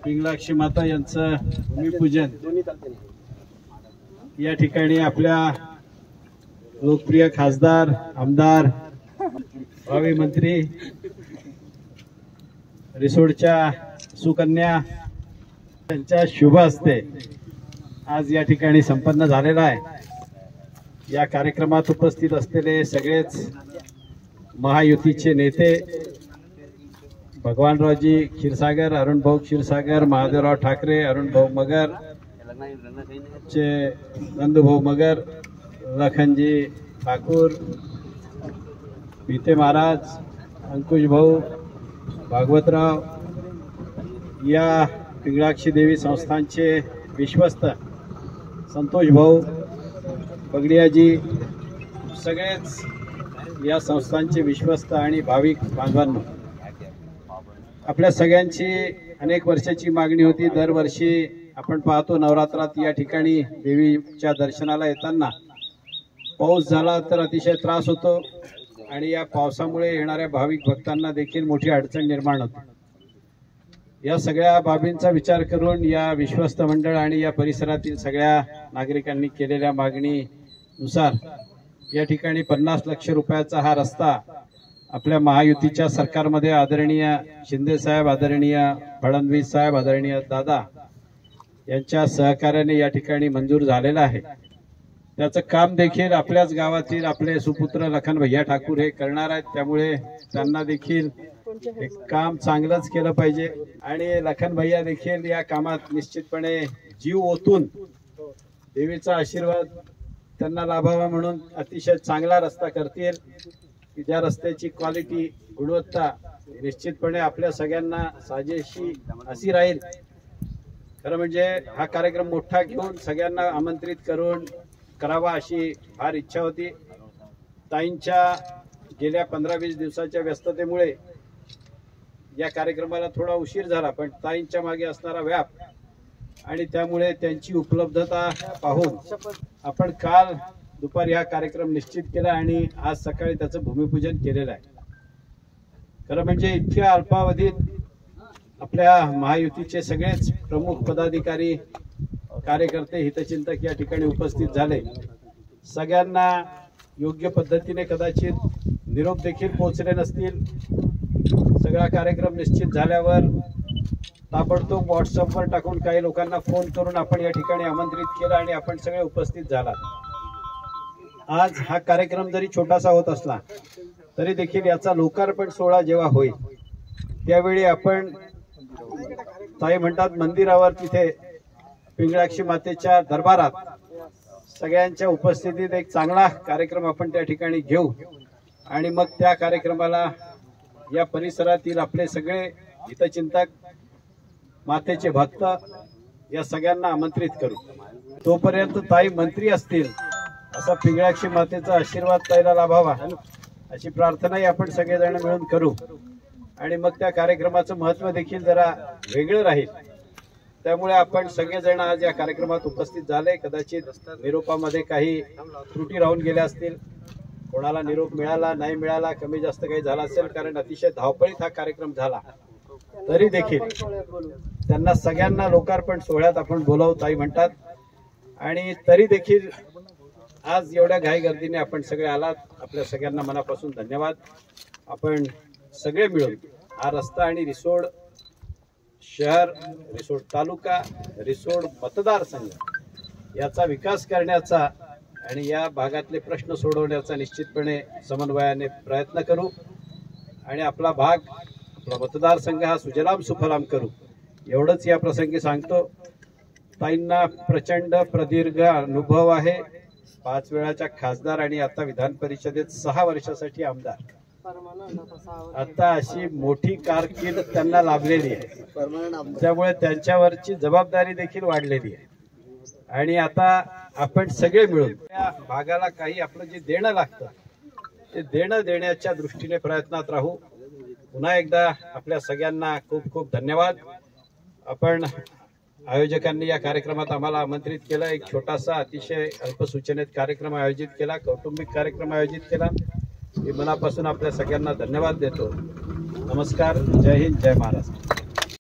पिंगलाक्षी माता यांचं भूमिपूजन या ठिकाणी आपल्या लोकप्रिय खासदार आमदार भावी मंत्री रिसोडच्या सुकन्या त्यांच्या शुभ हस्ते आज या ठिकाणी संपन्न झालेला आहे। या कार्यक्रमात उपस्थित असलेले सगळेच महायुतीचे नेते भगवानरावजी क्षीरसागर, अरुणभाऊ क्षीरसागर, महादेवराव ठाकरे, अरुणभाऊ मगर चे नंदूभाऊ मगर, लखनजी ठाकूर, पीते महाराज, अंकुश भाऊ, भागवतराव, या पिंगळाक्षी देवी संस्थानचे विश्वस्त संतोष भाऊ पगडियाजी, सगळेच या संस्थांचे विश्वस्त आणि भाविक बांधवांनो, आपल्या सगळ्यांची अनेक वर्षाची मागणी होती। दरवर्षी आपण पाहतो नवरात्रात या ठिकाणी देवीच्या दर्शनाला येताना पाऊस झाला तर अतिशय त्रास होतो आणि या पावसामुळे येणाऱ्या भाविक भक्तांना देखील मोठी अडचण निर्माण होते। या सगळ्या बाबींचा विचार करून या विश्वस्त मंडळ आणि या परिसरातील सगळ्या नागरिकांनी केलेल्या मागणीनुसार या ठिकाणी 50 लाख रुपयाचा हा रस्ता आपल्या महायुतीच्या सरकारमध्ये आदरणीय शिंदे साहेब, आदरणीय फडणवीस साहेब, आदरणीय दादा यांच्या सहकार्याने या ठिकाणी मंजूर झालेला आहे। त्याचं काम देखील आपल्याच गावातील आपले सुपुत्र लखन भैया ठाकूर हे करणार आहेत, त्यामुळे त्यांना देखील एक काम चांगलंच केलं पाहिजे आणि लखन भैया देखील या कामात निश्चितपणे जीव ओतून देवीचा आशीर्वाद त्यांना लाभावा म्हणून अतिशय चांगला रस्ता करतील। ज्या रस्त्याची क्वालिटी, गुणवत्ता निश्चितपणे आपल्या सगळ्यांना साजेशी अशी राहील। खरं म्हणजे हा कार्यक्रम मोठा घेऊन सगळ्यांना आमंत्रित करून करावा अशी फार इच्छा होती। ताईंच्या गेल्या 15-20 दिवसाच्या व्यस्ततेमुळे या कार्यक्रमाला थोडा उशीर झाला, पण ताईंच्या मागे असणारा व्याप आणि त्यामुळे त्यांची उपलब्धता पाहून आपण काल दुपारी हा कार्यक्रम निश्चित केला आणि आज सकाळी त्याचं भूमिपूजन केलेलं आहे। खरं म्हणजे इतक्या अल्पावधीत आपल्या महायुतीचे सगळेच प्रमुख पदाधिकारी, कार्यकर्ते, हितचिंतक या ठिकाणी उपस्थित झाले। सगळ्यांना योग्य पद्धतीने कदाचित निरोप देखील पोहोचले नसतील। सगळा कार्यक्रम निश्चित झाल्यावर ताबडतोब व्हॉट्सअपवर टाकून काही लोकांना फोन करून आपण या ठिकाणी आमंत्रित केलं आणि आपण सगळे उपस्थित झाला। आज हा कार्यक्रम जरी छोटासा होत असला तरी देखील याचा लोकार्पण सोहळा जेव्हा होईल त्यावेळी आपण ताई म्हणतात मंदिरावर तिथे पिंगळाक्षी मातेच्या दरबारात सगळ्यांच्या उपस्थितीत एक चांगला कार्यक्रम आपण त्या ठिकाणी घेऊ आणि मग त्या कार्यक्रमाला या परिसरातील आपले सगळे हितचिंतक, मातेचे भक्त या सगळ्यांना आमंत्रित करू। तोपर्यंत ताई मंत्री असतील असा पिंगळाक्षी मातेचा आशीर्वाद ताईला लाभावा अशी प्रार्थनाही आपण सगळेजण मिळून करू आणि मग त्या कार्यक्रमाचं महत्त्व देखील जरा वेगळं राहील। त्यामुळे आपण सगळेजण आज या कार्यक्रमात उपस्थित झाले। कदाचित निरोपामध्ये काही त्रुटी राहून गेल्या असतील, कोणाला निरोप मिळाला नाही मिळाला, कमी जास्त काही झाला असेल, कारण अतिशय धावपळीत हा कार्यक्रम झाला, तरी देखील त्यांना सगळ्यांना लोकार्पण सोहळ्यात आपण बोलावू ताई म्हणतात आणि तरी देखील आज एवढ्या घाई गर्दीने आपण सगळे आलात, आपल्या सगळ्यांना मनापासून धन्यवाद। आपण सगळे मिळून हा रस्ता आणि रिसोड शहर, रिसोड तालुका, रिसोड मतदारसंघ याचा विकास करण्याचा आणि या भागातले प्रश्न सोडवण्याचा निश्चितपणे समन्वयाने प्रयत्न करू आणि आपला भाग, आपला मतदारसंघ हा सुजलाम सुफलाम करू एवढंच या प्रसंगी सांगतो। ताईंना प्रचंड प्रदीर्घ अनुभव आहे, 5 वेळाच्या खासदार आणि आता विधान परिषदेत 6 वर्षासाठी आमदार। आता अशी मोठी कारकीर्द त्यांना लाभलेली आहे, त्यामुळे त्यांच्यावरची जबाबदारी देखील वाढलेली आहे आणि आता आपण सगळे मिळून या भागाला काही आपलं जे देणं लागतं ते देणं देण्याच्या दृष्टीने प्रयत्नात राहू। पुन्हा एकदा आपल्या सगळ्यांना खूप खूप धन्यवाद। आपण आयोजकांनी या कार्यक्रमात आम्हाला आमंत्रित केलं, एक छोटासा अतिशय अल्पसूचनेत कार्यक्रम आयोजित केला, कौटुंबिक कार्यक्रम आयोजित केला। मी मनापासून आपल्या सगळ्यांना धन्यवाद देतो। नमस्कार, जय हिंद, जय महाराष्ट्र।